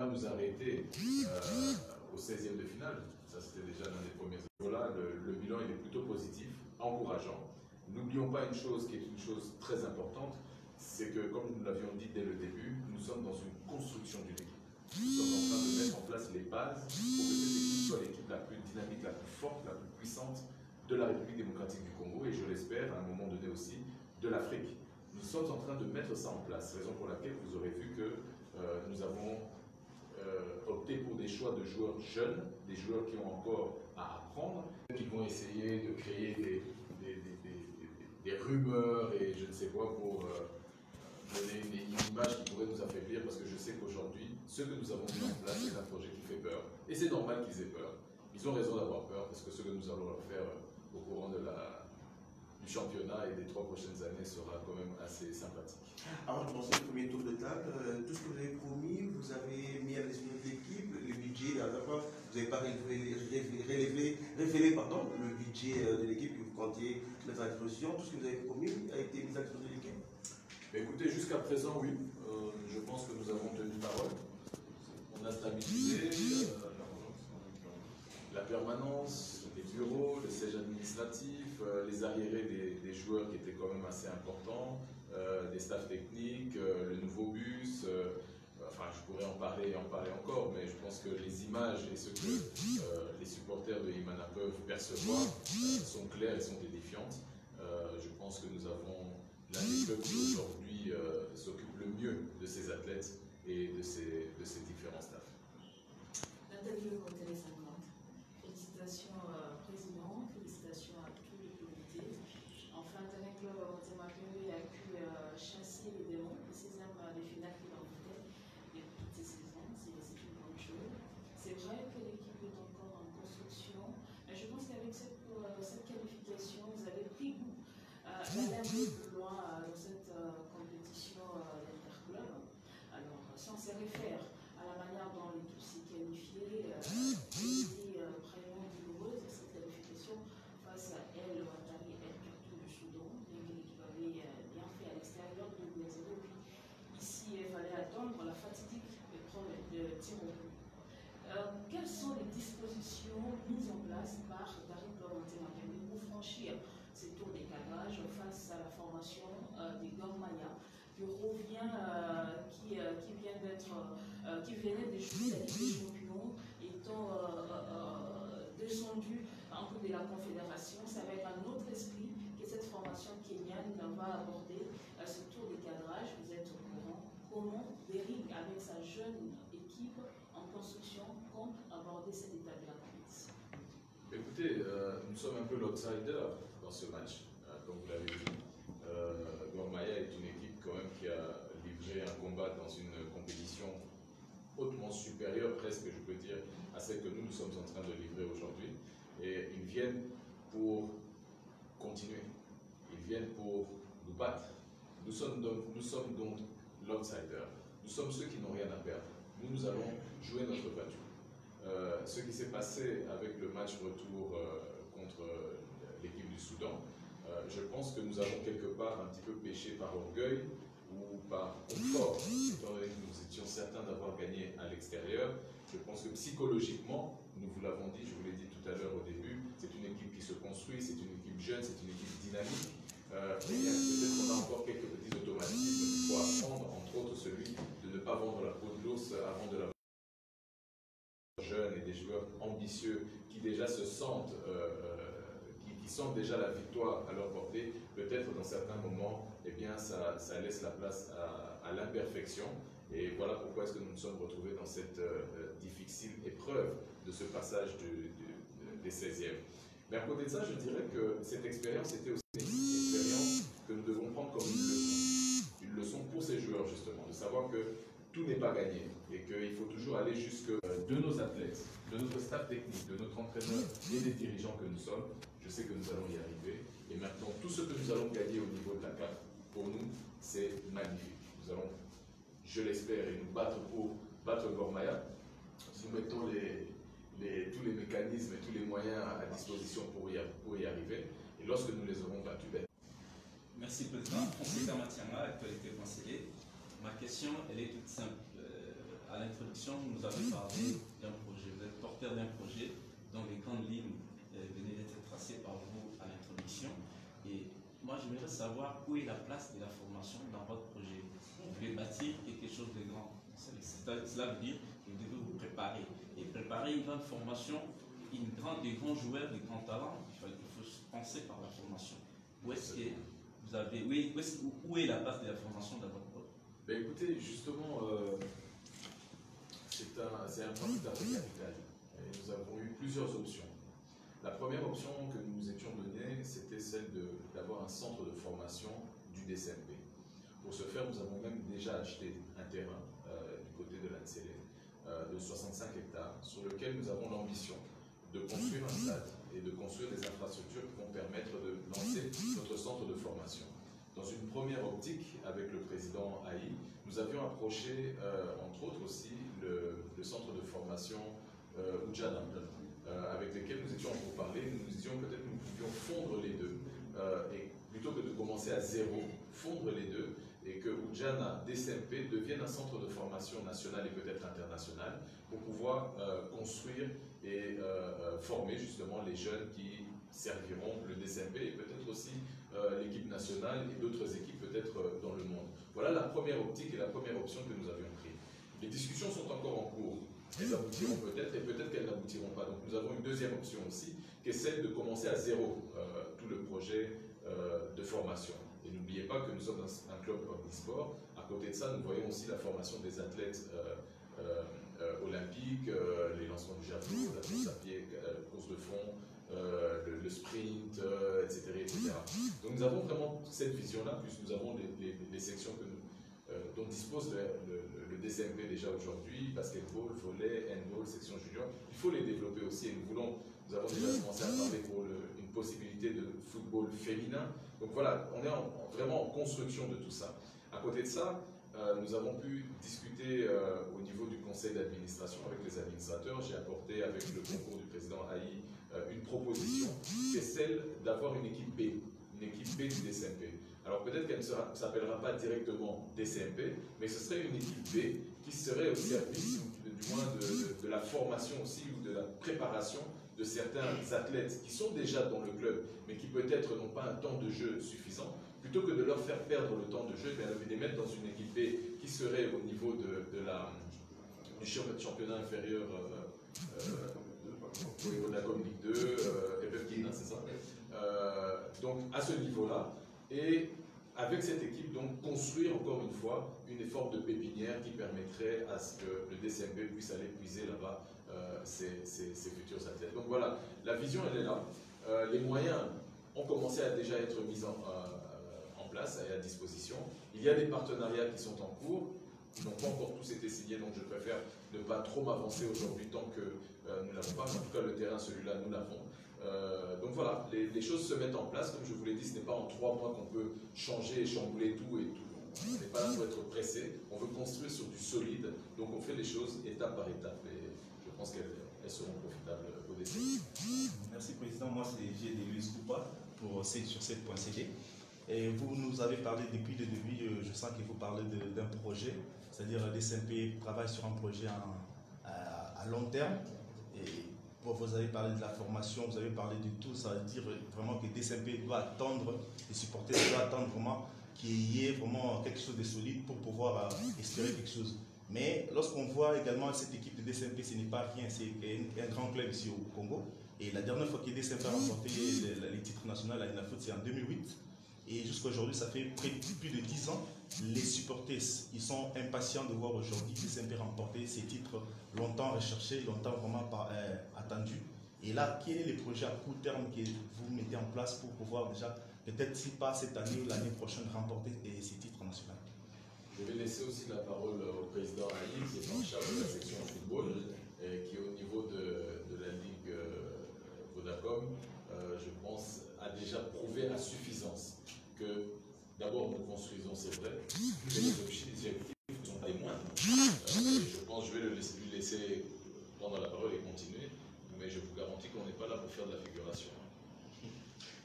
nous arrêter au 16e de finale. Ça, c'était déjà l'un des premiers. Voilà, le bilan il est plutôt positif, encourageant. N'oublions pas une chose qui est une chose très importante, c'est que, comme nous l'avions dit dès le début, nous sommes dans une construction d'une équipe. Nous sommes en train de mettre en place les bases pour que cette équipe soit l'équipe la plus dynamique, la plus forte, la plus puissante de la République démocratique du Congo et, je l'espère, à un moment donné aussi, de l'Afrique. Nous sommes en train de mettre ça en place, raison pour laquelle vous aurez vu que nous avons opté pour des choix de joueurs jeunes, des joueurs qui ont encore à apprendre, qui vont essayer de créer des rumeurs et je ne sais quoi pour donner une image qui pourrait nous affaiblir, parce que je sais qu'aujourd'hui, ce que nous avons mis en place est un projet qui fait peur. Et c'est normal qu'ils aient peur. Ils ont raison d'avoir peur, parce que ce que nous allons leur faire au courant du championnat et des 3 prochaines années sera quand même assez sympathique. Avant de commencer le premier tour de table, tout ce que vous avez promis, vous avez mis à l'esprit de l'équipe, le budget, à la fois, vous n'avez pas révélé le budget de l'équipe que vous comptiez mettre à disposition. Tout ce que vous avez promis a été mis à disposition de l'équipe. Écoutez, jusqu'à présent, oui. Je pense que nous avons tenu parole. On a stabilisé la permanence, les bureaux, le siège administratif, les arriérés des joueurs qui étaient quand même assez importants, des staffs techniques, le nouveau bus. Enfin, je pourrais en parler encore, mais je pense que les images et ce que les supporters de Imana peuvent percevoir sont claires et sont édifiantes. Je pense que nous avons l'un des clubs qui aujourd'hui s'occupe le mieux de ses athlètes et de ses différents staffs. L'interview au Télé 50. Félicitations président, félicitations à tous les comités. Enfin, Terrain Club Montémaquembe a pu chasser les démons, les 16e des finales qu'il en fait et toutes ces saisons, c'est une bonne chose. C'est vrai que l'équipe est encore en construction, mais je pense qu'avec cette qualification, vous avez pris goût d'aller un peu plus loin dans cette compétition d'interclub. Alors, si on se réfère à la manière dont l'équipe s'est qualifiée, c'était vraiment douloureuse cette qualification face à El Ouattari et Khartoum du Soudan, bien que l'équipe avait bien fait à l'extérieur de 2-0. Puis ici, il fallait attendre la fatidique épreuve de tir au but. Quelles sont les dispositions mises en place par Daring Club Montémaquembe pour franchir ces tours des cadrages face à la formation des Gormaya qui revient, qui venait de jouer la Ligue des Champions, étant descendu en Coupe de la Confédération. C'est avec un autre esprit que cette formation kenyane va aborder ce tour des cadrages. Vous êtes au courant comment Daring, avec sa jeune équipe en construction, compte aborder cette étape de la compétition? Écoutez, nous sommes un peu l'outsider dans ce match, comme vous l'avez dit. Gormaya est une équipe quand même qui a livré un combat dans une compétition hautement supérieure, presque je peux dire, à celle que nous sommes en train de livrer aujourd'hui. Et ils viennent pour continuer, ils viennent pour nous battre. Nous sommes donc l'outsider, nous sommes ceux qui n'ont rien à perdre. Nous allons jouer notre battu. Ce qui s'est passé avec le match retour contre l'équipe du Soudan, je pense que nous avons quelque part un petit peu péché par orgueil ou par confort, étant donné que nous étions certains d'avoir gagné à l'extérieur. Je pense que psychologiquement, nous vous l'avons dit, je vous l'ai dit tout à l'heure au début, c'est une équipe qui se construit, c'est une équipe jeune, c'est une équipe dynamique. Peut-être qu'on a encore quelques petits automatismes qu'il faut apprendre, entre autres celui de ne pas vendre la peau de l'ours avant de la jeunes et des joueurs ambitieux qui déjà se sentent, qui sentent déjà la victoire à leur portée. Peut-être dans certains moments, eh bien, ça laisse la place à l'imperfection. Et voilà pourquoi est-ce que nous nous sommes retrouvés dans cette difficile épreuve de ce passage des 16e. Mais à côté de ça, je dirais que cette expérience était aussi une expérience que nous devons prendre comme une leçon. Une leçon pour ces joueurs, justement, de savoir que tout n'est pas gagné et qu'il faut toujours aller jusque de nos athlètes, de notre staff technique, de notre entraîneur et des dirigeants que nous sommes. Je sais que nous allons y arriver. Et maintenant, tout ce que nous allons gagner au niveau de la CAF, pour nous, c'est magnifique. Nous allons, je l'espère, et nous battre pour battre Gormaya. Nous mettons tous les mécanismes et tous les moyens à disposition pour y arriver. Et lorsque nous les aurons battus, merci Président. Francis Matiama, actualité.cd. Ma question, elle est toute simple. à l'introduction, vous nous avez parlé d'un projet, vous êtes porteur d'un projet dont les grandes lignes venaient d'être tracées par vous à l'introduction. Et moi, j'aimerais savoir où est la place de la formation dans votre projet. Vous voulez bâtir quelque chose de grand. Cela veut dire que vous devez vous préparer. Et préparer une grande formation, des grands joueurs, des grands talents, il faut penser par la formation. Où est-ce que vous avez, où est la place de la formation dans votre projet? Ben écoutez, justement, c'est un point tout à fait capital. Et nous avons eu plusieurs options. La première option que nous nous étions donnée, c'était celle d'avoir un centre de formation du DCMP. Pour ce faire, nous avons même déjà acheté un terrain du côté de l'Ansele de 65 hectares, sur lequel nous avons l'ambition de construire un stade et de construire des infrastructures qui vont permettre de lancer notre centre de formation. Dans une première optique, avec le président Haï, nous avions approché, entre autres aussi, le centre de formation Ujana, avec lesquels nous étions en pourparlers. Nous nous disions peut-être que nous pouvions fondre les deux, et plutôt que de commencer à zéro, fondre les deux, et que Ujana DCMP devienne un centre de formation national et peut-être international, pour pouvoir construire et former justement les jeunes qui serviront le DCMP et peut-être aussi l'équipe nationale et d'autres équipes peut-être dans le monde. Voilà la première optique et la première option que nous avions prise. Les discussions sont encore en cours. Elles aboutiront peut-être et peut-être qu'elles n'aboutiront pas. Donc nous avons une deuxième option aussi, qui est celle de commencer à zéro tout le projet de formation. Et n'oubliez pas que nous sommes un club omnisport. À côté de ça, nous voyons aussi la formation des athlètes olympiques, les lancements du javelot, la course à pied, course de fond, le sprint, etc., etc. Donc nous avons vraiment cette vision-là, puisque nous avons les sections dont dispose le DCMP déjà aujourd'hui, basketball, volley, handball, section junior. Il faut les développer aussi et nous avons déjà commencé à parler pour une possibilité de football féminin. Donc voilà, on est vraiment en construction de tout ça. À côté de ça, nous avons pu discuter au niveau du conseil d'administration avec les administrateurs. J'ai apporté avec le concours du président Haï une proposition qui est celle d'avoir une équipe B du DCMP. Alors peut-être qu'elle ne s'appellera pas directement DCMP, mais ce serait une équipe B qui serait au service du moins de la formation aussi ou de la préparation de certains athlètes qui sont déjà dans le club, mais qui peut-être n'ont pas un temps de jeu suffisant. Plutôt que de leur faire perdre le temps de jeu, de les mettre dans une équipe B qui serait au niveau du championnat inférieur au niveau de la Com Ligue 2, FFK, c'est ça. Donc à ce niveau-là, et avec cette équipe, donc construire encore une fois une forme de pépinière qui permettrait à ce que le DCMP puisse aller puiser là-bas ses futurs athlètes. Donc voilà, la vision elle est là. Les moyens ont commencé à déjà être mis en place et à disposition. Il y a des partenariats qui sont en cours, qui n'ont pas encore tous été signés, donc je préfère ne pas trop m'avancer aujourd'hui tant que nous ne l'avons pas, mais en tout cas le terrain, celui-là, nous l'avons. Donc voilà, les choses se mettent en place, comme je vous l'ai dit, ce n'est pas en 3 mois qu'on peut changer et chambouler tout et tout. On n'est pas là pour être pressé, on veut construire sur du solide, donc on fait les choses étape par étape et je pense qu'elles seront profitables au décès. Merci Président, moi c'est G. Luis Coupa pour sur cette point CD. Et vous nous avez parlé depuis le début, je sens que vous parlez d'un projet, c'est-à-dire le DCMP travaille sur un projet à long terme. Et vous avez parlé de la formation, vous avez parlé de tout, ça veut dire vraiment que DCMP doit attendre, les supporters doivent attendre vraiment qu'il y ait vraiment quelque chose de solide pour pouvoir espérer quelque chose. Mais lorsqu'on voit également cette équipe de DCMP, ce n'est pas rien, c'est un grand club ici au Congo. Et la dernière fois que DCMP a remporté les titres nationaux à l'INAFOOT, c'est en 2008. Et jusqu'à aujourd'hui, ça fait plus de 10 ans. Les supporters, ils sont impatients de voir aujourd'hui DCMP remporter ces titres longtemps recherchés, longtemps vraiment attendus. Et là, quel est le projet à court terme que vous mettez en place pour pouvoir déjà, peut-être si pas cette année ou l'année prochaine, remporter ces titres nationaux? Je vais laisser aussi la parole au président Haï, qui est en charge de la section football, et qui au niveau de la Ligue Vodacom, je pense, a déjà prouvé à suffisance que d'abord nous construisons, c'est vrai, mais les objectifs ne sont pas les moindres. Je pense que je vais lui laisser prendre la parole et continuer, mais je vous garantis qu'on n'est pas là pour faire de la figuration.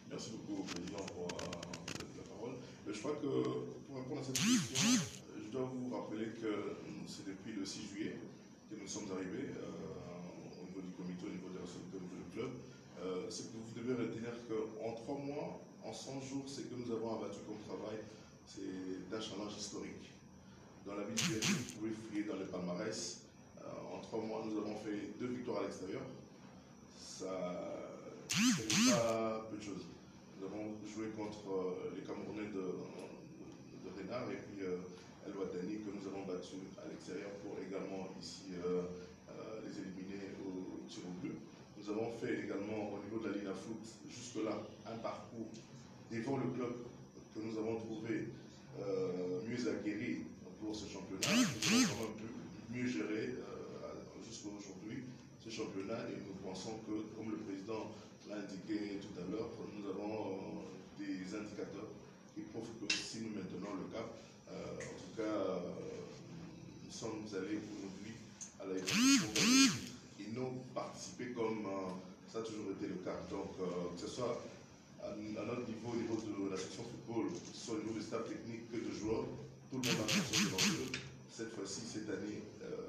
Merci beaucoup, Président, pour la parole. Je crois que pour répondre à cette question, je je dois vous rappeler que c'est depuis le 6 juillet que nous sommes arrivés au niveau du comité, au niveau de la société, au niveau du club. Ce que vous devez retenir qu'en 3 mois, en 100 jours, ce que nous avons abattu comme travail, c'est d'un challenge historique. Dans la ville de Bénin, vous pouvez fouiller dans les palmarès. En 3 mois, nous avons fait 2 victoires à l'extérieur. Ça n'est pas peu de choses. Nous avons joué contre les Camerounais de Renard et puis El Ouattani que nous avons battu à l'extérieur pour également ici les éliminer au tir au but. Nous avons fait également au niveau de la Ligue à foot jusque-là un parcours devant le club que nous avons trouvé mieux aguerri pour ce championnat. Nous avons quand même pu mieux gérer jusqu'à aujourd'hui ce championnat et nous pensons que, comme le président l'a indiqué tout à l'heure, nous avons des indicateurs qui prouvent que si nous maintenons le cap, en tout cas, nous sommes allés aujourd'hui à la et non participer comme ça a toujours été le cas. Donc, que ce soit à notre niveau, au niveau de la section football, que ce soit au niveau du staff technique que de joueurs, tout le monde a conscience de l'enjeu. Cette fois-ci, cette année,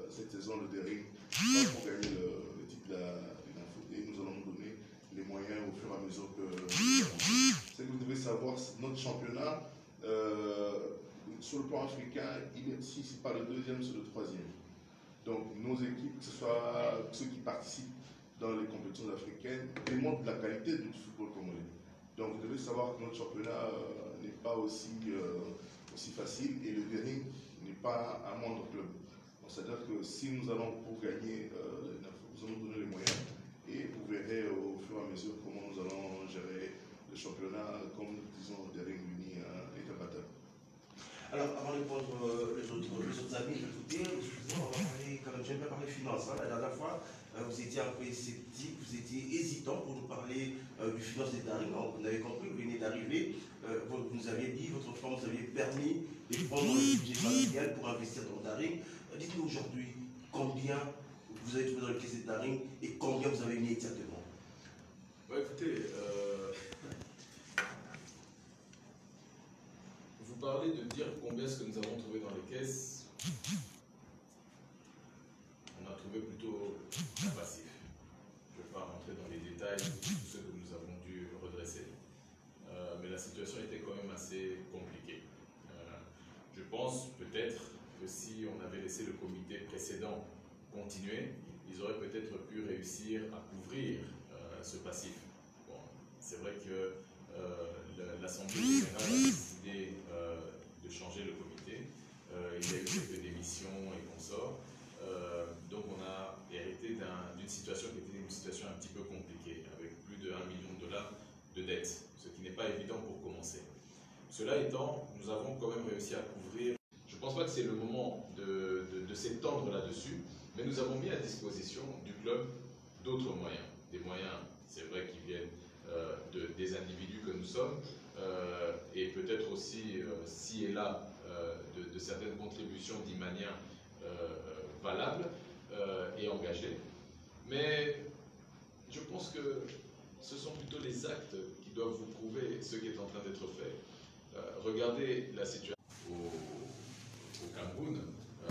cette saison, le Daring va pour gagner le titre de la foot et nous allons nous donner les moyens au fur et à mesure que nous avons. C'est que vous devez savoir, notre championnat, sur le plan africain, si ce n'est pas le 2e, c'est le 3e. Donc nos équipes, que ce soit ceux qui participent dans les compétitions africaines, démontrent la qualité du football congolais. Donc vous devez savoir que notre championnat n'est pas aussi facile et le Daring n'est pas un moindre club. C'est-à-dire que si nous allons pour gagner, nous allons donner les moyens et vous verrez au fur et à mesure comment nous allons gérer le championnat, comme nous disons, Daring Uni est imbattable. Alors, avant de prendre les autres amis, j'aime bien parler finance. La dernière fois, vous étiez un peu sceptique, vous étiez hésitant pour nous parler du finance des Daring. Vous avez compris, vous venez d'arriver, vous nous aviez dit, votre femme vous avait permis de prendre le budget familial pour investir dans le Daring. Dites-nous aujourd'hui combien vous avez trouvé dans le caisse des Daring et combien vous avez mis exactement. Écoutez, vous parlez de dire combien est-ce que nous avons trouvé dans les caisses. On a trouvé plutôt un passif. Je ne vais pas rentrer dans les détails de tout ce que nous avons dû redresser. Mais la situation était quand même assez compliquée. Je pense peut-être que si on avait laissé le comité précédent continuer, ils auraient peut-être pu réussir à couvrir ce passif. Bon, c'est vrai que l'Assemblée générale a décidé de changer le comité. Il y a eu quelques démissions et consorts. Donc on a hérité d'une situation qui était une situation un petit peu compliquée, avec plus de 1 million de dollars de dettes, ce qui n'est pas évident pour commencer. Cela étant, nous avons quand même réussi à couvrir. Je ne pense pas que c'est le moment de s'étendre là-dessus, mais nous avons mis à disposition du club d'autres moyens. Des moyens, c'est vrai, qui viennent des individus que nous sommes, et peut-être aussi, ci et là, de certaines contributions d'une manière valable et engagée. Mais je pense que ce sont plutôt les actes qui doivent vous prouver ce qui est en train d'être fait. Regardez la situation au Cameroun,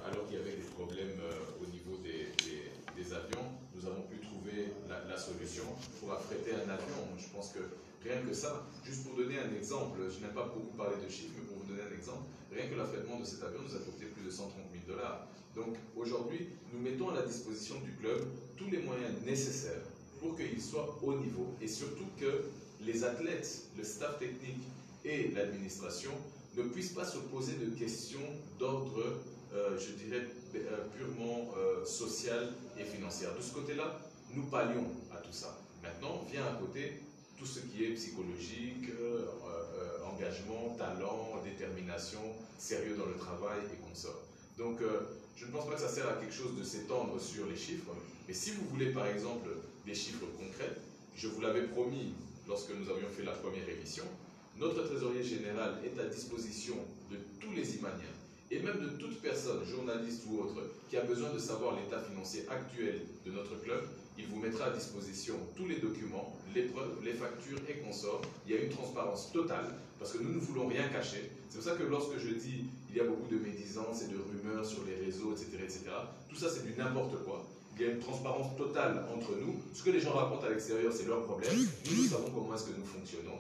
alors qu'il y avait des problèmes au niveau des avions, nous avons pu trouver la solution pour affréter un avion. Je pense que rien que ça, juste pour donner un exemple, je n'aime pas beaucoup parler de chiffres, mais pour vous donner un exemple, rien que l'affrètement de cet avion nous a coûté plus de 130 000 dollars. Donc aujourd'hui, nous mettons à la disposition du club tous les moyens nécessaires pour qu'il soit au niveau et surtout que les athlètes, le staff technique et l'administration ne puissent pas se poser de questions d'ordre, je dirais, purement social et financier. De ce côté-là, nous pallions à tout ça. Maintenant, vient à côté tout ce qui est psychologique, engagement, talent, détermination, sérieux dans le travail et consorts. Donc, je ne pense pas que ça sert à quelque chose de s'étendre sur les chiffres, mais si vous voulez par exemple des chiffres concrets, je vous l'avais promis lorsque nous avions fait la première émission, notre trésorier général est à disposition de tous les Imaniens et même de toute personne, journaliste ou autre, qui a besoin de savoir l'état financier actuel de notre club, il vous mettra à disposition tous les documents, les preuves, les factures et consorts. Il y a une transparence totale, parce que nous ne voulons rien cacher. C'est pour ça que lorsque je dis il y a beaucoup de médisances et de rumeurs sur les réseaux, etc., tout ça c'est du n'importe quoi. Il y a une transparence totale entre nous. Ce que les gens racontent à l'extérieur, c'est leur problème. Nous savons comment est-ce que nous fonctionnons.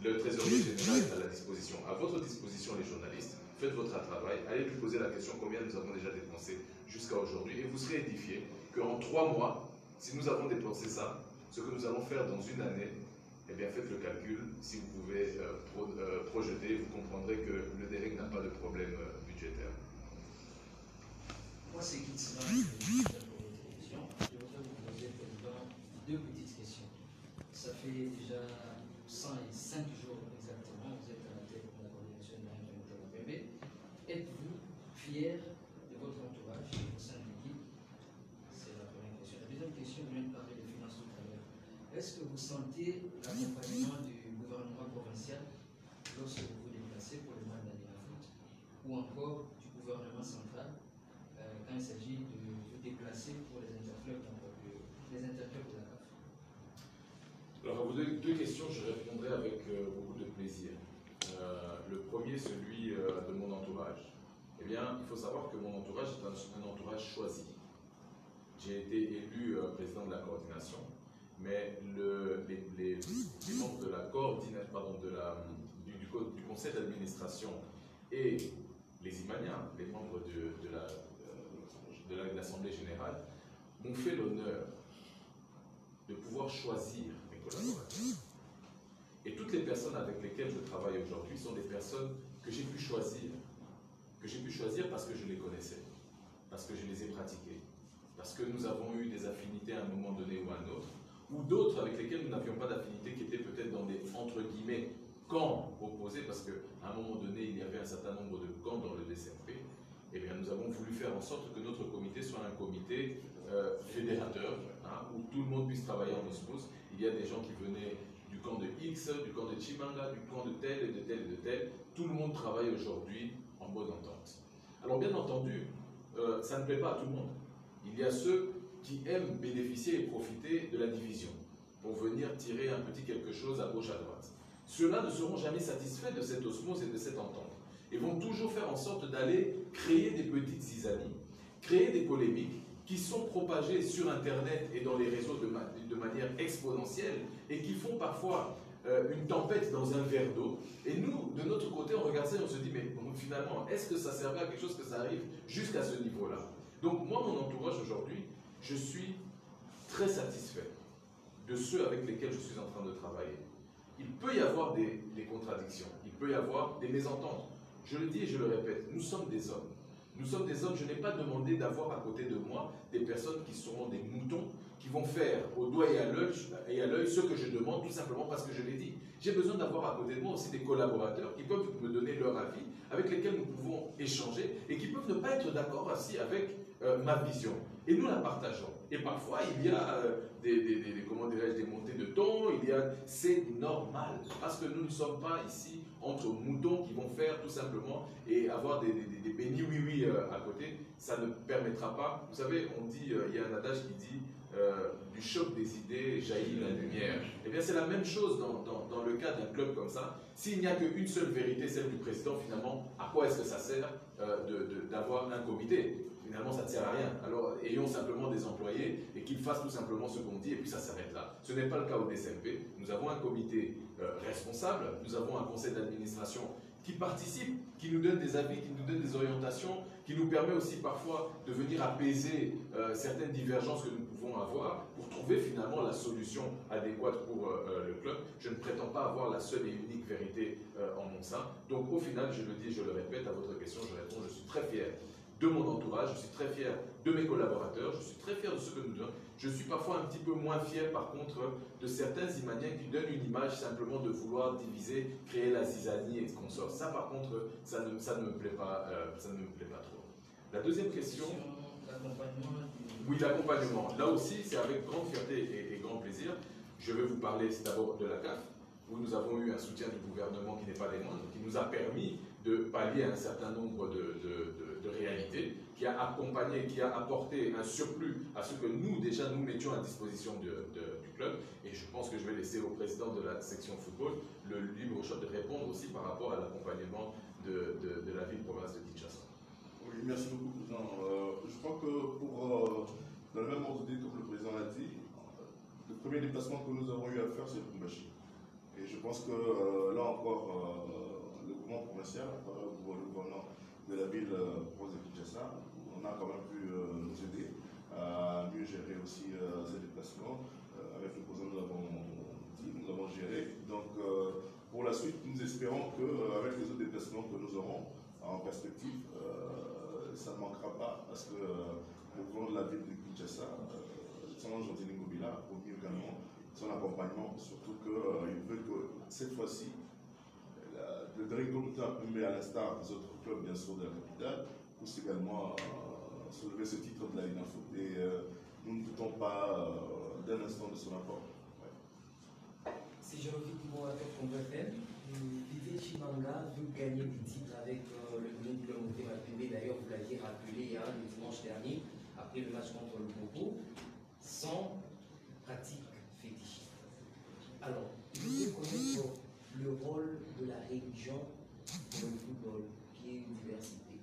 Le trésorier général est à la disposition, à votre disposition les journalistes. Faites votre travail, allez lui poser la question combien nous avons déjà dépensé jusqu'à aujourd'hui et vous serez édifié qu'en 3 mois, si nous avons dépensé ça, ce que nous allons faire dans une année, eh bien faites le calcul, si vous pouvez projeter, vous comprendrez que le DEREC n'a pas de problème budgétaire. Moi c'est Kitsina, je voudrais vous poser deux petites questions. Ça fait déjà 105 jours exactement, vous êtes à la tête de la coordination de la PB. Êtes-vous fier de votre entourage au sein de l'équipe? C'est la première question. La deuxième question, vous venez de parler de finances tout à l'heure. Est-ce que vous sentez l'accompagnement du gouvernement provincial lorsque vous vous déplacez pour le mois de la foot, ou encore du gouvernement central quand il s'agit de vous déplacer pour les interclubs de la CAF? Alors à vos deux questions, je répondrai avec beaucoup de plaisir. Le premier, celui de mon entourage. Eh bien, il faut savoir que mon entourage est un entourage choisi. J'ai été élu président de la coordination, mais les membres de la du conseil d'administration et les Imaniens, les membres de l'Assemblée générale, m'ont fait l'honneur de pouvoir choisir mes collaborateurs. Et toutes les personnes avec lesquelles je travaille aujourd'hui sont des personnes que j'ai pu choisir. Que j'ai pu choisir parce que je les connaissais, parce que je les ai pratiquées, parce que nous avons eu des affinités à un moment donné ou à un autre, ou d'autres avec lesquels nous n'avions pas d'affinité, qui étaient peut-être dans des, entre guillemets, camps opposés, parce qu'à un moment donné, il y avait un certain nombre de camps dans le DCMP. Eh bien, nous avons voulu faire en sorte que notre comité soit un comité fédérateur, hein, où tout le monde puisse travailler en osmose. Il y a des gens qui venaient du camp de X, du camp de Chimanga, du camp de tel et de tel et de tel. Tout le monde travaille aujourd'hui en bonne entente. Alors bien entendu, ça ne plaît pas à tout le monde. Il y a ceux qui aiment bénéficier et profiter de la division pour venir tirer un petit quelque chose à gauche, à droite. Ceux-là ne seront jamais satisfaits de cette osmose et de cette entente et vont toujours faire en sorte d'aller créer des petites zizanies, créer des polémiques qui sont propagées sur Internet et dans les réseaux de manière exponentielle et qui font parfois une tempête dans un verre d'eau. Et nous, de notre côté, on regarde ça et on se dit, mais bon, finalement, est-ce que ça servait à quelque chose que ça arrive jusqu'à ce niveau-là? Donc moi, mon entourage aujourd'hui, je suis très satisfait de ceux avec lesquels je suis en train de travailler. Il peut y avoir des contradictions, il peut y avoir des mésententes. Je le dis et je le répète, nous sommes des hommes. Nous sommes des hommes, je n'ai pas demandé d'avoir à côté de moi des personnes qui seront des moutons, qui vont faire au doigt et à l'œil ce que je demande, tout simplement parce que je l'ai dit. J'ai besoin d'avoir à côté de moi aussi des collaborateurs qui peuvent me donner leur avis, avec lesquels nous pouvons échanger et qui peuvent ne pas être d'accord aussi avec ma vision. Et nous la partageons. Et parfois, il y a des montées de ton, c'est normal, parce que nous ne sommes pas ici entre moutons qui vont faire tout simplement et avoir des bénis oui-oui à côté. Ça ne permettra pas. Vous savez, on dit, il y a un adage qui dit du choc des idées jaillit la lumière. Eh bien, c'est la même chose dans le cas d'un club comme ça. S'il n'y a qu'une seule vérité, celle du président, finalement, à quoi est-ce que ça sert d'avoir un comité? Finalement, ça ne sert à rien. Alors, ayons simplement des employés et qu'ils fassent tout simplement ce qu'on dit et puis ça s'arrête là. Ce n'est pas le cas au DCMP. Nous avons un comité responsable, nous avons un conseil d'administration qui participe, qui nous donne des avis, qui nous donne des orientations, qui nous permet aussi parfois de venir apaiser certaines divergences que nous pouvons avoir pour trouver finalement la solution adéquate pour le club. Je ne prétends pas avoir la seule et unique vérité en mon sein. Donc au final, je le dis et je le répète, à votre question, je réponds, je suis très fier de mon entourage, je suis très fier de mes collaborateurs, je suis très fier de ce que nous donnons. Je suis parfois un petit peu moins fier par contre de certains Imaniens qui donnent une image simplement de vouloir diviser, créer la zizanie et ce qu'on sort. Ça par contre, ça ne me plaît pas, trop. La deuxième question. L'accompagnement. Oui, l'accompagnement. Là aussi, c'est avec grande fierté et grand plaisir. Je vais vous parler d'abord de la CAF, où nous avons eu un soutien du gouvernement qui n'est pas des moindres, qui nous a permis de pallier un certain nombre de réalités, qui a accompagné, qui a apporté un surplus à ce que nous, déjà, nous mettions à disposition du club. Et je pense que je vais laisser au président de la section football le libre choix de répondre aussi par rapport à l'accompagnement de la ville-province de Kinshasa. Oui, merci beaucoup, Président. Je crois que dans le même ordre d'idée, comme le Président l'a dit, le premier déplacement que nous avons eu à faire, c'est le Kumbashi. Et je pense que là encore, le gouvernement provincial, à travers le gouvernement de la ville province de Kinshasa, on a quand même pu nous aider à mieux gérer aussi ces déplacements. Avec le président, nous l'avons géré. Donc, pour la suite, nous espérons qu'avec les autres déplacements que nous aurons en perspective, ça ne manquera pas parce que le gouvernement de la ville de Kinshasa, son Jean-Denis Ngobila, a promis également son accompagnement, surtout qu'il veut que cette fois-ci, le dernier comité a permis, à l'instar des autres clubs, bien sûr, de la capitale, puisse également soulever ce titre de la Ligue Foot. Et nous ne doutons pas d'un instant de son apport. Ouais. Si je reviens pour qu'on peut faire, Didier Chimanga veut gagner des titres avec le club Motema-Pembe. D'ailleurs, vous l'aviez rappelé le dimanche dernier, après le match contre le Congo, sans pratique fétichiste. Alors, je veux connaître le rôle de la religion dans le football, qui est une diversité.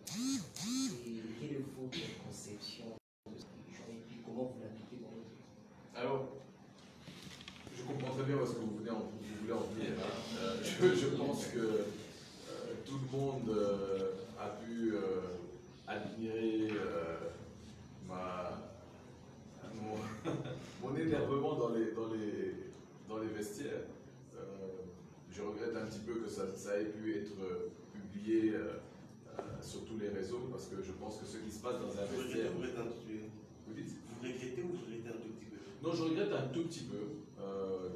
Et quelle est votre conception de cette religion et puis comment vous l'appliquez dans votre vie? Alors, je comprends très bien ce que vous voulez en venir. Je pense que tout le monde a pu admirer mon énervement dans les vestiaires. Je regrette un petit peu que ça ait pu être publié sur tous les réseaux, parce que je pense que ce qui se passe dans un vestiaire... Vous dites ? Vous regrettez ou vous regrettez un tout petit peu? Non, je regrette un tout petit peu,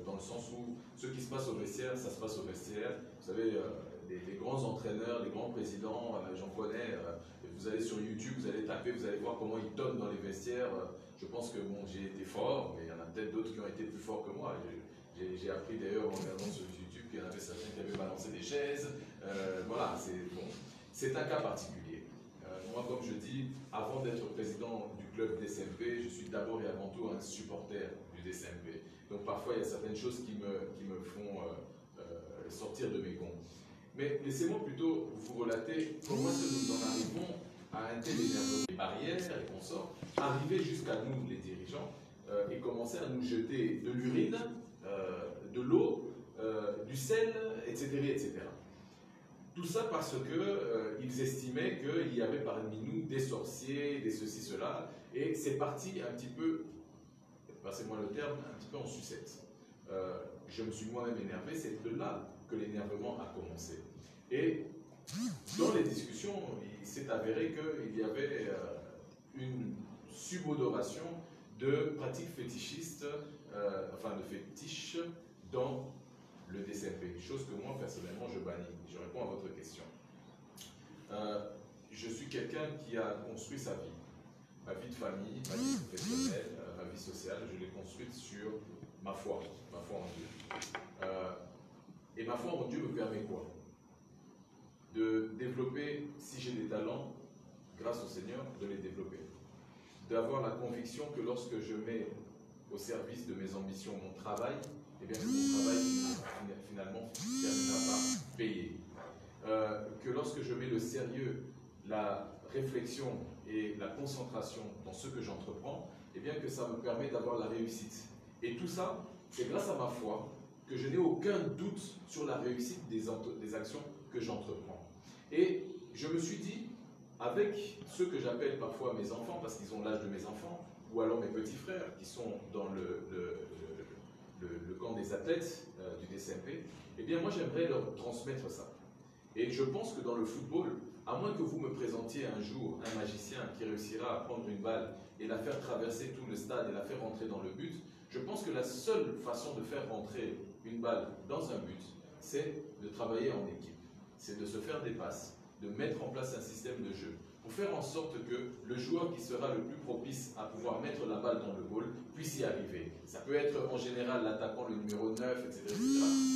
dans le sens où ce qui se passe au vestiaire, ça se passe au vestiaire. Vous savez, les grands entraîneurs, les grands présidents, j'en connais, vous allez sur YouTube, vous allez taper, vous allez voir comment ils tonnent dans les vestiaires. Je pense que bon, j'ai été fort, mais il y en a peut-être d'autres qui ont été plus forts que moi. J'ai appris d'ailleurs en regardant sur YouTube qu'il y en avait certains qui avaient balancé des chaises. Voilà, c'est un cas particulier. Moi, comme je dis, avant d'être président du club DSMP, je suis d'abord et avant tout un supporter du DSMP. Donc parfois, il y a certaines choses qui me font sortir de mes gonds. Mais laissez-moi plutôt vous relater comment est-ce que nous en arrivons à un tel énervement, les barrières et consorts, arriver jusqu'à nous, les dirigeants, et commencer à nous jeter de l'urine, de l'eau, du sel, etc., etc. Tout ça parce qu'ils estimaient qu'il y avait parmi nous des sorciers, des ceci, cela, et c'est parti un petit peu, passez-moi le terme, un petit peu en sucette. Je me suis moi-même énervé, c'est de là que l'énervement a commencé. Et dans les discussions, il s'est avéré qu'il y avait une subodoration de pratiques fétichistes, enfin de fétiches, dans le DSMP, chose que moi personnellement je bannis. Je réponds à votre question. Je suis quelqu'un qui a construit sa vie, ma vie de famille, ma vie professionnelle, ma vie sociale, je l'ai construite sur ma foi en Dieu. Et ma foi en Dieu me permet quoi? De développer, si j'ai des talents, grâce au Seigneur, de les développer. D'avoir la conviction que lorsque je mets au service de mes ambitions mon travail, eh bien que mon travail finalement terminera par payer. Que lorsque je mets le sérieux, la réflexion et la concentration dans ce que j'entreprends, eh bien que ça me permet d'avoir la réussite. Et tout ça, c'est grâce à ma foi que je n'ai aucun doute sur la réussite des actions que j'entreprends. Et je me suis dit, avec ceux que j'appelle parfois mes enfants, parce qu'ils ont l'âge de mes enfants, ou alors mes petits frères qui sont dans le camp des athlètes du DSMP, eh bien moi j'aimerais leur transmettre ça. Et je pense que dans le football, à moins que vous me présentiez un jour un magicien qui réussira à prendre une balle et la faire traverser tout le stade et la faire rentrer dans le but, je pense que la seule façon de faire rentrer une balle dans un but, c'est de travailler en équipe. C'est de se faire des passes, de mettre en place un système de jeu, pour faire en sorte que le joueur qui sera le plus propice à pouvoir mettre la balle dans le goal puisse y arriver. Ça peut être en général l'attaquant, le numéro 9, etc., etc.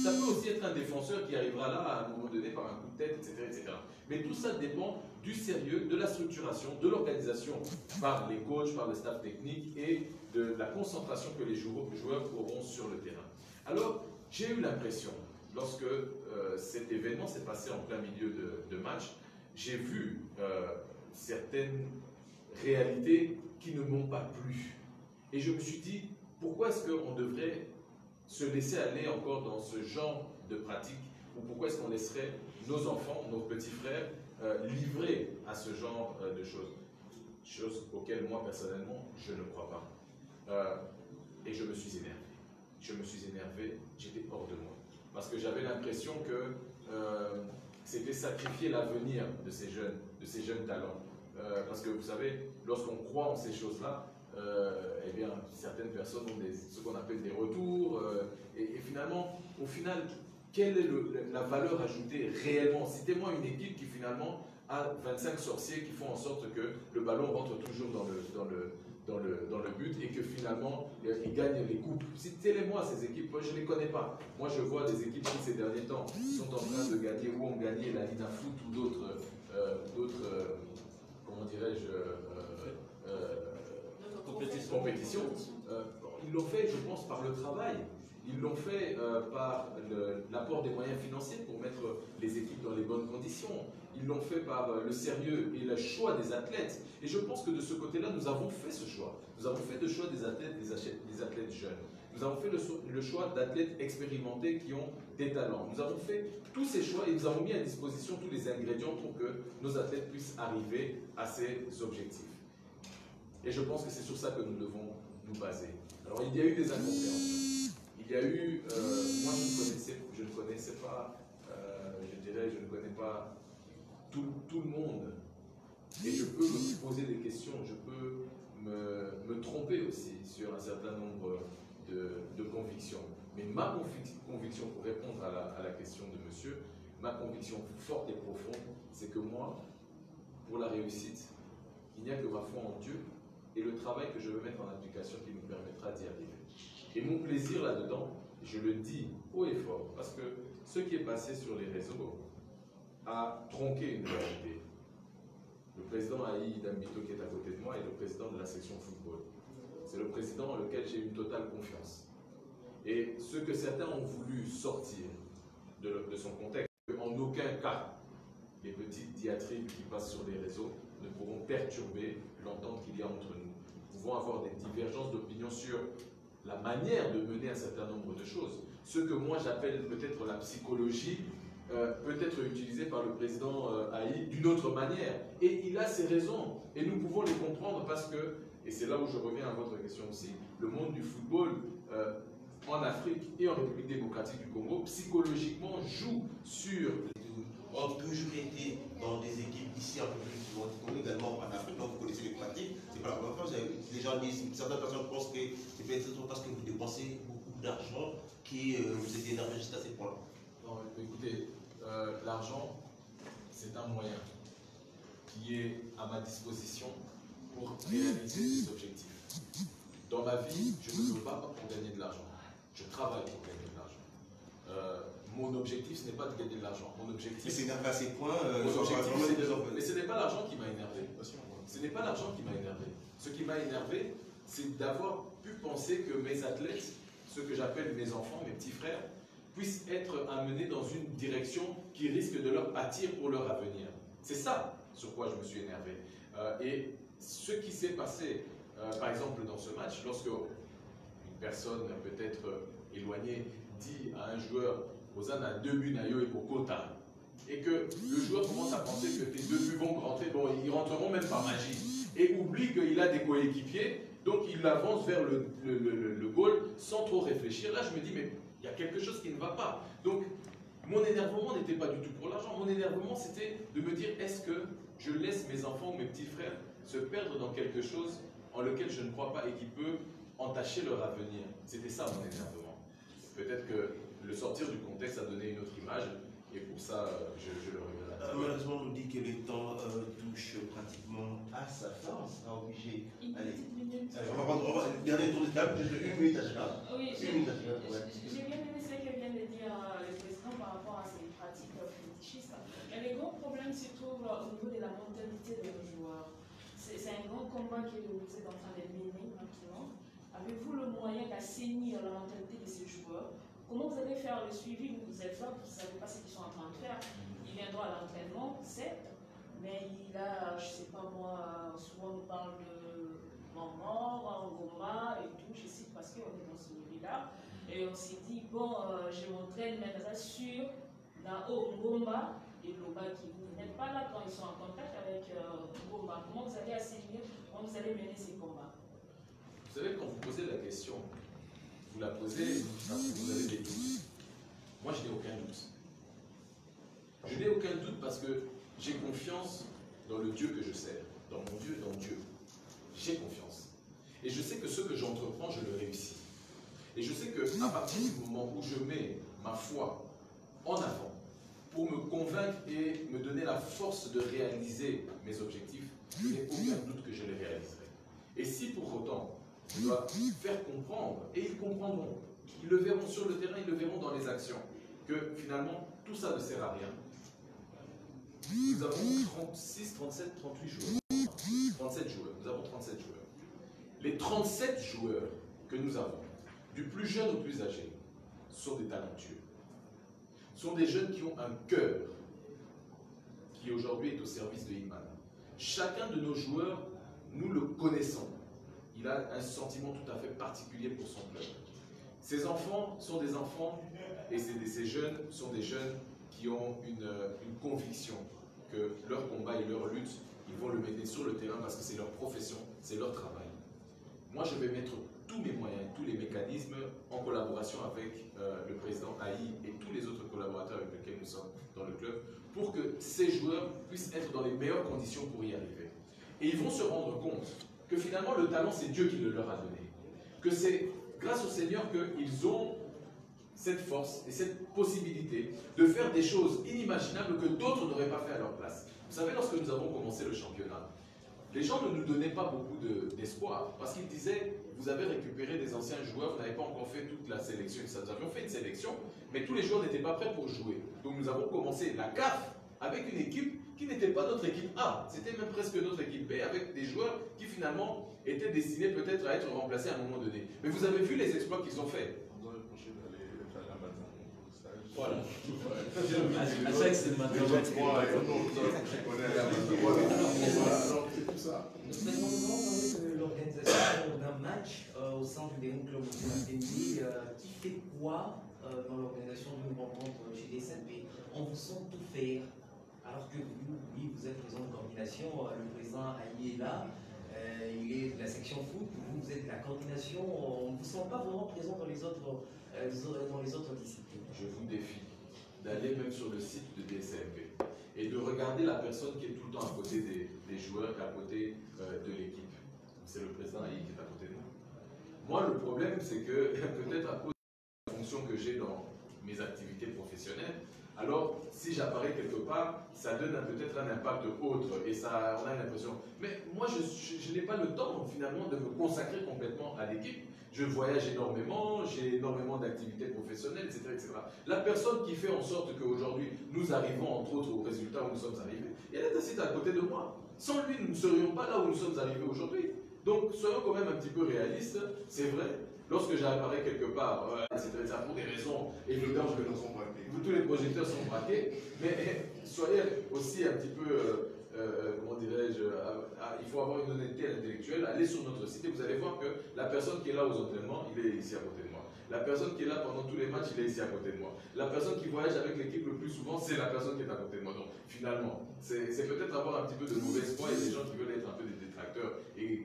Ça peut aussi être un défenseur qui arrivera là à un moment donné par un coup de tête, etc., etc. Mais tout ça dépend du sérieux, de la structuration, de l'organisation par les coachs, par le staff technique et de la concentration que les joueurs auront sur le terrain. Alors, j'ai eu l'impression, lorsque cet événement s'est passé en plein milieu de match, j'ai vu certaines réalités qui ne m'ont pas plu. Et je me suis dit, pourquoi est-ce qu'on devrait se laisser aller encore dans ce genre de pratique, ou pourquoi est-ce qu'on laisserait nos enfants, nos petits frères, livrés à ce genre de choses auxquelles moi personnellement je ne crois pas. Et je me suis énervé. Je me suis énervé, j'étais hors de moi. Parce que j'avais l'impression que c'était sacrifier l'avenir de ces jeunes talents. Parce que vous savez, lorsqu'on croit en ces choses-là, eh bien, certaines personnes ont ce qu'on appelle des retours. Et finalement, au final, quelle est la valeur ajoutée réellement? Citez-moi une équipe qui finalement a 25 sorciers qui font en sorte que le ballon rentre toujours dans le but et que finalement ils gagnent les coupes. Citez-les-moi ces équipes, moi je ne les connais pas. Moi je vois des équipes qui ces derniers temps sont en train de gagner ou ont gagné la Lina Foot ou d'autres comment dirais-je, compétitions. Ils l'ont fait, je pense, par le travail. Ils l'ont fait par l'apport des moyens financiers pour mettre les équipes dans les bonnes conditions. Ils l'ont fait par le sérieux et le choix des athlètes. Et je pense que de ce côté-là, nous avons fait ce choix. Nous avons fait le choix des athlètes jeunes. Nous avons fait le choix d'athlètes expérimentés qui ont des talents. Nous avons fait tous ces choix et nous avons mis à disposition tous les ingrédients pour que nos athlètes puissent arriver à ces objectifs. Et je pense que c'est sur ça que nous devons nous baser. Alors il y a eu des incompréhensions. Il y a eu, moi je ne connaissais pas, je ne connais pas tout le monde. Et je peux me poser des questions, je peux me tromper aussi sur un certain nombre de convictions. Mais ma conviction, pour répondre à la question de monsieur, ma conviction forte et profonde, c'est que moi, pour la réussite, il n'y a que ma foi en Dieu et le travail que je veux mettre en application qui nous permettra d'y arriver. Et mon plaisir là-dedans, je le dis haut et fort, parce que ce qui est passé sur les réseaux a tronqué une réalité. Le président Aïe Dambito qui est à côté de moi est le président de la section football. C'est le président en lequel j'ai une totale confiance. Et ce que certains ont voulu sortir de son contexte, en aucun cas, les petites diatribes qui passent sur les réseaux ne pourront perturber l'entente qu'il y a entre nous. Nous pouvons avoir des divergences d'opinion sur la manière de mener un certain nombre de choses. Ce que moi j'appelle peut-être la psychologie, peut être utilisé par le président Aïe d'une autre manière. Et il a ses raisons. Et nous pouvons les comprendre parce que, et c'est là où je reviens à votre question aussi, le monde du football en Afrique et en République démocratique du Congo, psychologiquement, joue sur... ont toujours été dans des équipes ici un peu plus souvent, également en Afrique, donc vous connaissez les pratiques, c'est pas la première fois. Les gens disent, certaines personnes pensent que c'est peut-être parce que vous dépensez beaucoup d'argent que vous êtes énervé jusqu'à ces points. Non, écoutez, l'argent, c'est un moyen qui est à ma disposition pour réaliser des objectifs. Dans ma vie, je ne me bats pas pour gagner de l'argent. Je travaille pour gagner de l'argent. Mon objectif, ce n'est pas de gagner de l'argent. Mon objectif, mais c'est énervé à ces points. Mais ce n'est pas l'argent qui m'a énervé. Ce n'est pas l'argent qui m'a énervé. Ce qui m'a énervé, c'est d'avoir pu penser que mes athlètes, ceux que j'appelle mes enfants, mes petits frères, puissent être amenés dans une direction qui risque de leur pâtir pour leur avenir. C'est ça sur quoi je me suis énervé. Et ce qui s'est passé, par exemple, dans ce match, lorsque une personne peut-être éloignée dit à un joueur « Ozana 2 buts nayo et pour Kota », et que le joueur commence à penser que tes 2 buts vont rentrer, bon, ils rentreront même par magie, et oublie qu'il a des coéquipiers, donc il avance vers le goal sans trop réfléchir. Là, je me dis, mais il y a quelque chose qui ne va pas. Donc, mon énervement n'était pas du tout pour l'argent. Mon énervement, c'était de me dire, est-ce que je laisse mes enfants ou mes petits frères se perdre dans quelque chose en lequel je ne crois pas et qui peut entacher leur avenir? C'était ça mon énervement. Peut-être que le sortir du contexte a donné une autre image. Et pour ça, je le regrette. Malheureusement, on nous dit que le temps touche pratiquement à sa fin. On sera obligé. Allez, on va prendre dernier tour de table, juste 1 minute à chacun. Oui, 1 minute à chacun. Ouais. j'ai bien aimé ce que vient de dire le président par rapport à ces pratiques fétichistes. Mais le gros problème se trouve au niveau de la mentalité de nos joueurs. C'est un grand combat que vous êtes en train de mener maintenant. Avez-vous le moyen d'assainir la mentalité de ces joueurs? Comment vous allez faire le suivi? Vous êtes là, vous ne savez pas ce qu'ils sont en train de faire. Ils viendront à l'entraînement, certes, mais il a, je ne sais pas moi, souvent on parle de Maman, Ngoma et tout, je cite parce qu'on est dans ce milieu-là. Et on s'est dit, bon, je m'entraîne maintenant sur Nao Ngoma et Loba qui vous n'êtes pas là quand ils sont en contact avec Ngoma. Comment vous allez assainir, comment vous allez mener ces combats? Vous savez, quand vous posez la question, vous la posez parce que vous avez des doutes. Moi, je n'ai aucun doute. Je n'ai aucun doute parce que j'ai confiance dans le Dieu que je sers, dans mon Dieu, dans Dieu. J'ai confiance. Et je sais que ce que j'entreprends, je le réussis. Et je sais qu'à partir du moment où je mets ma foi en avant pour me convaincre et me donner la force de réaliser mes objectifs, je n'ai aucun doute que je les réaliserai. Et si pour autant, je dois faire comprendre, et ils comprendront, ils le verront sur le terrain, ils le verront dans les actions, que finalement, tout ça ne sert à rien. Nous avons 36, 37, 38 joueurs. 37 joueurs. Nous avons 37 joueurs. Les 37 joueurs que nous avons, du plus jeune au plus âgé, sont des talentueux. Sont des jeunes qui ont un cœur qui aujourd'hui est au service de Iman. Chacun de nos joueurs, nous le connaissons. Il a un sentiment tout à fait particulier pour son club. Ces enfants sont des enfants et ces jeunes sont des jeunes qui ont une conviction que leur combat et leur lutte, ils vont le mener sur le terrain parce que c'est leur profession, c'est leur travail. Moi, je vais mettre tous mes moyens, tous les mécanismes en collaboration avec le président Haï et tous les autres collaborateurs avec lesquels nous sommes dans le club pour que ces joueurs puissent être dans les meilleures conditions pour y arriver. Et ils vont se rendre compte que finalement le talent, c'est Dieu qui le leur a donné. Que c'est grâce au Seigneur qu'ils ont cette force et cette possibilité de faire des choses inimaginables que d'autres n'auraient pas fait à leur place. Vous savez, lorsque nous avons commencé le championnat, les gens ne nous donnaient pas beaucoup d'espoir parce qu'ils disaient, vous avez récupéré des anciens joueurs, vous n'avez pas encore fait toute la sélection. Nous avions fait une sélection, mais tous les joueurs n'étaient pas prêts pour jouer. Donc nous avons commencé la CAF avec une équipe qui n'était pas notre équipe A, c'était même presque notre équipe B, avec des joueurs qui finalement étaient destinés peut-être à être remplacés à un moment donné. Mais vous avez vu les exploits qu'ils ont faits. On doit reprocher d'aller faire un matin au stage. Voilà. À chaque semaine. C'est tout ça. Nous avons parlé de l'organisation d'un match au sein du Bénin Club Féminin. Qui fait quoi dans l'organisation d'une rencontre chez les SNP? On vous sent tout faire, alors que vous, oui, vous êtes président de coordination, le président Haï est là, il est de la section foot, vous êtes de la coordination, on ne vous sent pas vraiment présent dans les autres disciplines. Je vous défie d'aller même sur le site de DSMP et de regarder la personne qui est tout le temps à côté des joueurs, qu'à côté de l'équipe. C'est le président Haï qui est à côté de nous. Moi, le problème, c'est que peut-être à cause de la fonction que j'ai dans mes activités professionnelles, alors si j'apparais quelque part, ça donne peut-être un impact autre et ça, on a l'impression. Mais moi, je n'ai pas le temps finalement de me consacrer complètement à l'équipe. Je voyage énormément, j'ai énormément d'activités professionnelles, etc., etc. La personne qui fait en sorte qu'aujourd'hui, nous arrivons entre autres au résultat où nous sommes arrivés, elle est assise à côté de moi. Sans lui, nous ne serions pas là où nous sommes arrivés aujourd'hui. Donc, soyons quand même un petit peu réalistes, c'est vrai. Lorsque j'apparais quelque part, etc., pour des raisons évidentes que nous sommes braqués. Tous les projecteurs sont braqués, mais soyez aussi un petit peu, comment dirais-je, il faut avoir une honnêteté intellectuelle. Allez sur notre site et vous allez voir que la personne qui est là aux entraînements, il est ici à côté de moi. La personne qui est là pendant tous les matchs, il est ici à côté de moi. La personne qui voyage avec l'équipe le plus souvent, c'est la personne qui est à côté de moi. Donc finalement, c'est peut-être avoir un petit peu de mauvaise foi et des gens qui veulent être un peu des détracteurs et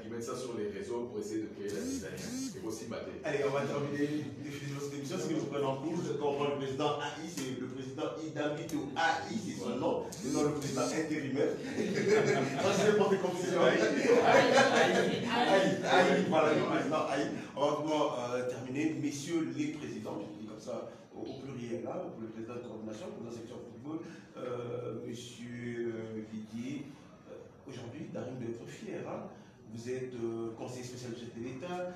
qui mettent ça sur les réseaux pour essayer de créer la design. Et aussi mater. Allez, on va terminer notre émission. Ce que nous prenons en cours, je comprends le président Haï, c'est le président Idamito Haï, c'est son nom, et non le président intérimaire. Moi, je vais porter confusion. Haï, voilà, le président Haï. On va terminer, messieurs les présidents, je dis comme ça au pluriel, là, pour le président de coordination, pour la section football, monsieur Didier, aujourd'hui, Darim doit être fier. Hein. Vous êtes conseiller spécial du chef de l'État,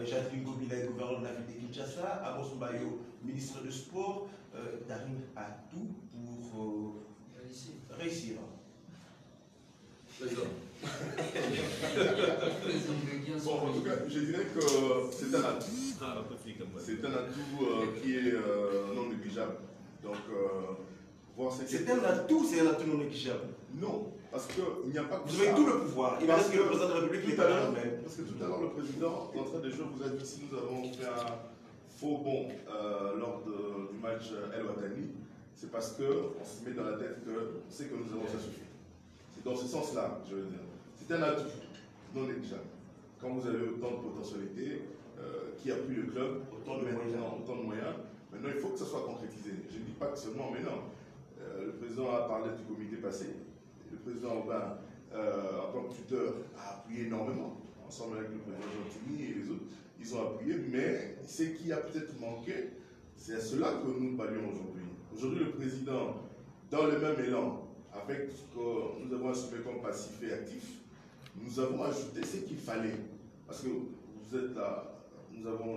Jacqueline Gobila, gouverneur de la ville de Kinshasa, Amos Mbayo, ministre de Sport. Darim a tout pour réussir. Bon, en tout cas, je dirais que c'est un atout. C'est un atout qui est non négligeable. Donc, voir c'est un atout, c'est un atout non négligeable. Non, parce qu'il n'y a pas que vous avez tout le pouvoir. Il reste que le président de la République n'est pas là même. Parce que tout à l'heure, le président, en train de jouer, vous a dit si nous avons fait un faux bond lors du match El Ouattani, c'est parce qu'on se met dans la tête qu'on sait que nous avons ça suffit. C'est dans ce sens-là, je veux dire. C'est un atout non négligeable. Quand vous avez autant de potentialité, qui appuie le club, autant de moyens, maintenant il faut que ça soit concrétisé. Je ne dis pas que seulement, mais non. Le président a parlé du comité passé. Le président Aubin, en tant que tuteur, a appuyé énormément, ensemble avec le président Gentini et les autres. Ils ont appuyé, mais ce qui a peut-être manqué, c'est à cela que nous parlions aujourd'hui. Aujourd'hui, le président, dans le même élan, avec ce que nous avons assumé comme passif et actif, nous avons ajouté ce qu'il fallait. Parce que vous êtes là,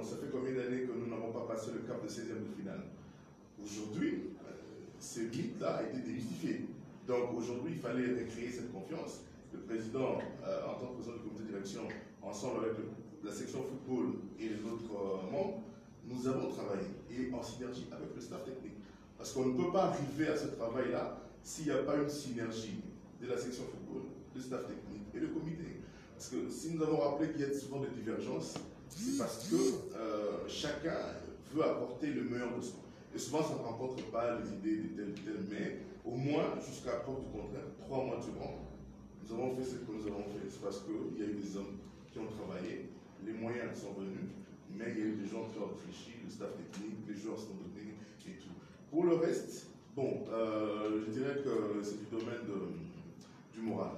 ça fait combien d'années que nous n'avons pas passé le cap de 16e de finale. Aujourd'hui, ce mythe-là a été démystifié. Donc aujourd'hui, il fallait recréer cette confiance. Le président, en tant que président du comité de direction, ensemble avec la section football et les autres membres, nous avons travaillé et en synergie avec le staff technique. Parce qu'on ne peut pas arriver à ce travail-là s'il n'y a pas une synergie de la section football, du staff technique et le comité. Parce que si nous avons rappelé qu'il y a souvent des divergences, c'est parce que chacun veut apporter le meilleur de soi. Et souvent, ça ne rencontre pas les idées de tel, mais au moins, jusqu'à preuve du contraire, 3 mois durant, nous avons fait ce que nous avons fait. C'est parce qu'il y a eu des hommes qui ont travaillé, les moyens sont venus, mais il y a eu des gens qui ont réfléchi, le staff technique, les joueurs sont donnés et tout. Pour le reste, bon, je dirais que c'est du domaine du moral.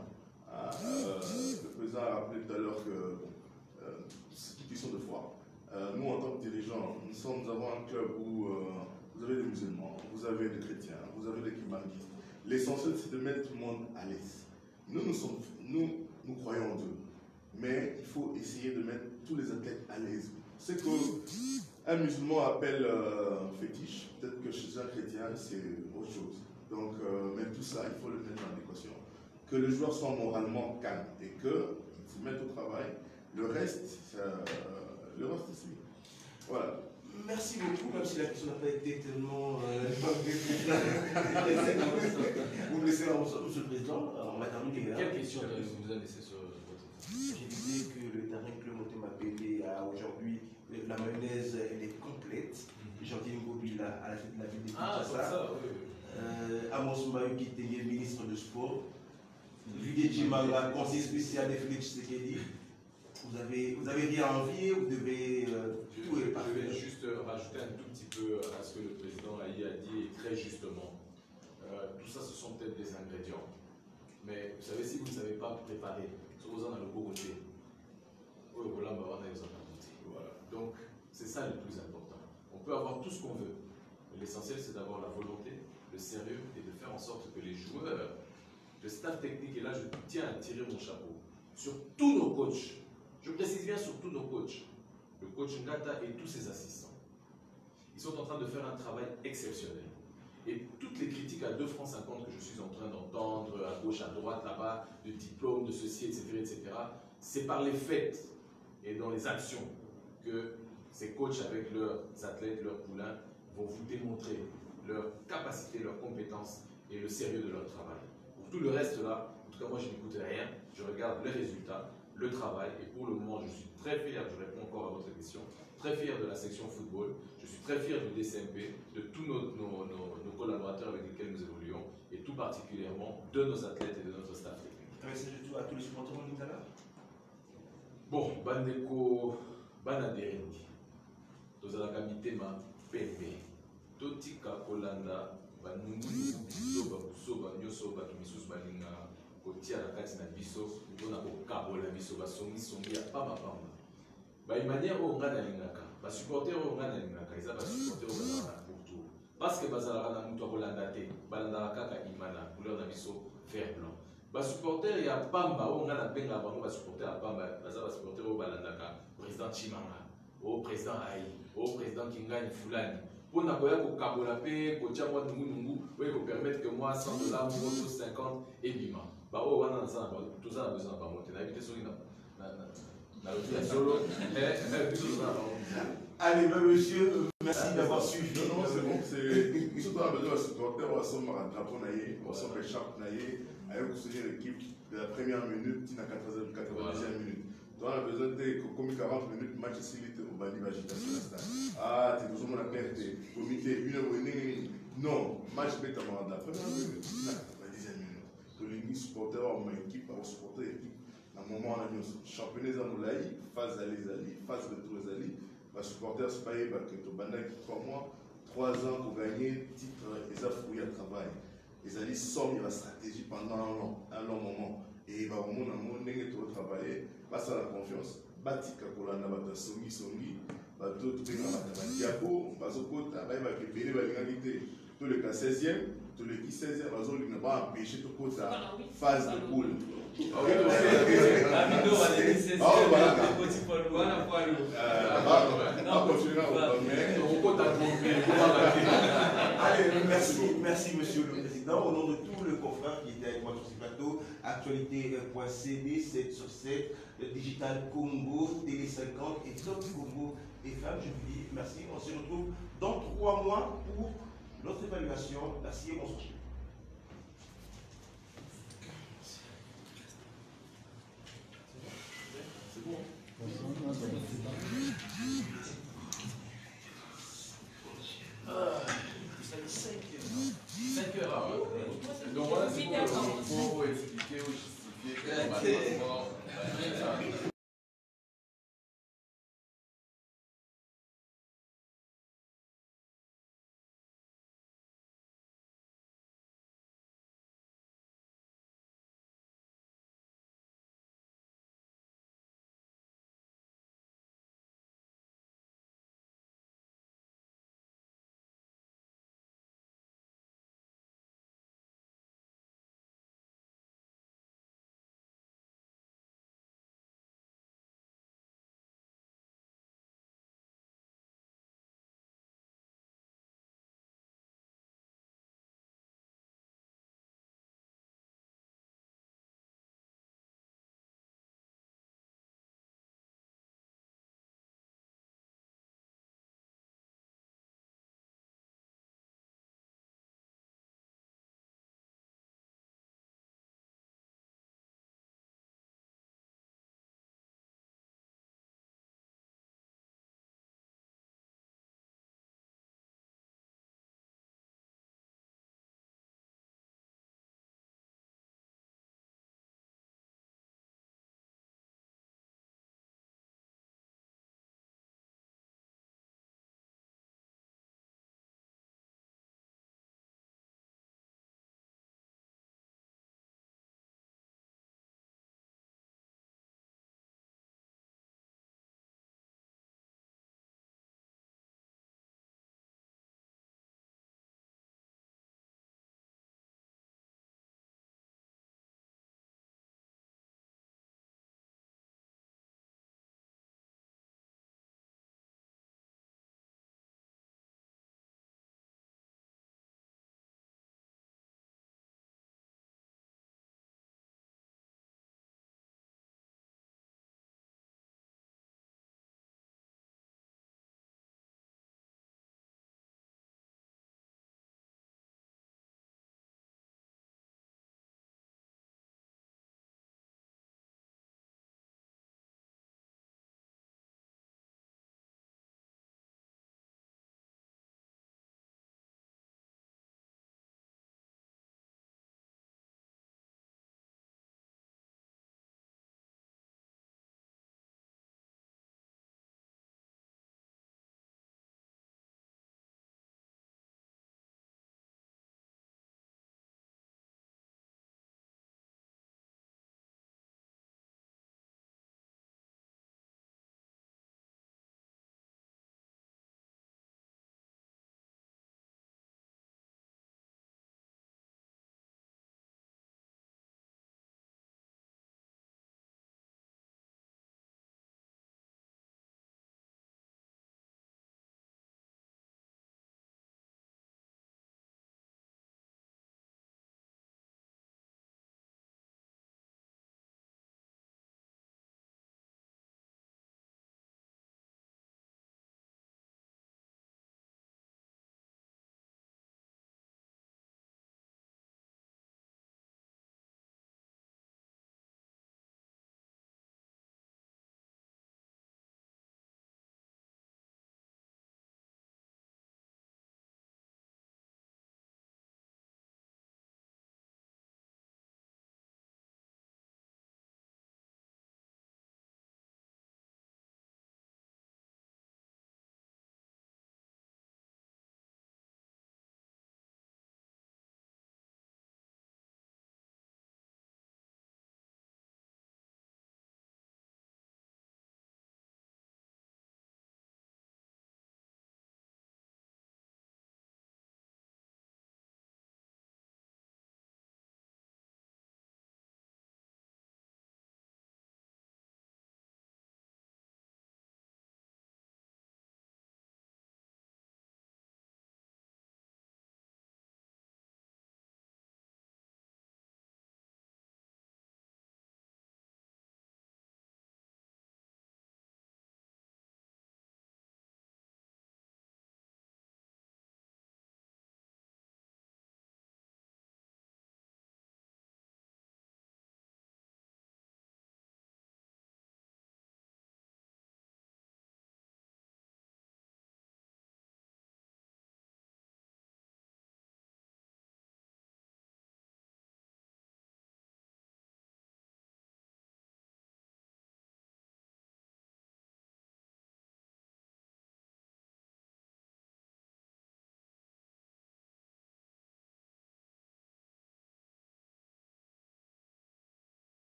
Le président a rappelé tout à l'heure que c'est une question de foi. Nous, en tant que dirigeants, nous avons un club où vous avez des musulmans, vous avez des chrétiens, vous avez des kimandistes. L'essentiel, c'est de mettre tout le monde à l'aise. Nous croyons en Dieu, mais il faut essayer de mettre tous les athlètes à l'aise. C'est qu'un musulman appelle fétiche, peut-être que chez un chrétien, c'est autre chose. Donc, mais tout ça, il faut le mettre en équation. Que le joueur soit moralement calme et qu'il se mette au travail. Le reste, suit. Voilà. Merci beaucoup, même si la question n'a pas été tellement... vous me laissez là, Monsieur le Président, on va terminer. Quelle question vous avez laissé sur votre... J'ai dit que le Darim Club Motema Pélé a aujourd'hui, la mayonnaise, elle est complète. Jacqueline Gobila à la fête de la ville de Kinshasa. Amos Mbayo qui était ministre de Sport. Didier Djimala, conseiller spécial de Félix Tshisekedi. Vous avez rien à envier, vous devez tout est parfait. Je vais juste rajouter un tout petit peu à ce que le président Aïe a dit, et très justement. Tout ça, ce sont peut-être des ingrédients. Mais vous savez, si vous ne savez pas préparer, vous en avez le beau côté. Voilà. Donc, c'est ça le plus important. On peut avoir tout ce qu'on veut. L'essentiel, c'est d'avoir la volonté, le sérieux et de faire en sorte que les joueurs, le staff technique, et là, je tiens à tirer mon chapeau, sur tous nos coachs, je précise bien sur tous nos coachs, le coach Ngata et tous ses assistants. Ils sont en train de faire un travail exceptionnel. Et toutes les critiques à 2,50 francs que je suis en train d'entendre à gauche, à droite, là-bas, de diplômes, de ceci, etc., c'est par les faits et dans les actions que ces coachs avec leurs athlètes, leurs poulains, vont vous démontrer leur capacité, leur compétence et le sérieux de leur travail. Pour tout le reste là, en tout cas moi je n'écoute rien, je regarde les résultats, le travail, et pour le moment je suis très fier, je réponds encore à votre question, très fier de la section football, je suis très fier du DCMP, de tous nos collaborateurs avec lesquels nous évoluons, et tout particulièrement de nos athlètes et de notre staff technique. Un message de tout à tous les supporters en Lingala. Bon, bandeko, banaderendi, tozalaka mitema pembe, totika kolanda banungu biso nyonso bato misusu balinga kotia na kati na biso mpona kokabola biso basongisongi ya pambapamba baimanière oyo ngai nalingaka basupporter oyo nga nalingaka eza basupporter oyo bazalaka na pourtour parce que bazalaka na moto akolanda te balandaka kaka imana couleur na biso vert blanc basupporter ya pamba oyo nga nabengaka bango basupporter ya pamba baza basupporter oyo balandaka président Chimanga oyo président Ayi oyo président Kingani Fulani mpona koya kokabola mpe kotia mwa nungunungu oyo kopermettre que moi $100 moto 50 ebima baoyo wana toza na besoin na bango te nayebi te soki na lotu ya solo biso toza na bango. Allez, monsieur, merci d'avoir suivi. Non, c'est bon. Nous sommes dans besoin de supporter, on va se mettre un drapeau naïe, on va se mettre un écharpe naïe, avec soutenir l'équipe de la première minute, à la 90e minute. Donc, on a besoin de comme 40 minutes, match ici, au Bali, l'agitation. Ah, tu nous as perte, comité, non, match bête à la première minute, à la 90e minute. Donc, les supporters, on a une équipe, on va supporter l'équipe. À un moment, on a eu championnat Zanoulaï, phase aller, phase retour aller. Les supporters se payent parce que tu as 3 mois, 3 ans pour gagner le titre, ils ont fouillé le travail. Ils allaient sortir la stratégie pendant un long moment. Et ils vont travailler, face à la confiance. Batika Kolana, Bata Songi, Bato, tout le monde, Diabo, Bazoko, Tabaï, Bakébélé, Balingalité, tous les cas 16e, tous les qui 16e, Bazo, il n'a pas empêché tout le phase de poule. Allez, merci monsieur le président. Au nom de tous les confrères qui étaient avec moi sur ce plateau, actualité.cd, 7 sur 7, Digital Congo, Télé 50 et Top Congo FM. Je vous dis merci. On se retrouve dans 3 mois pour notre évaluation. Merci et bonsoir.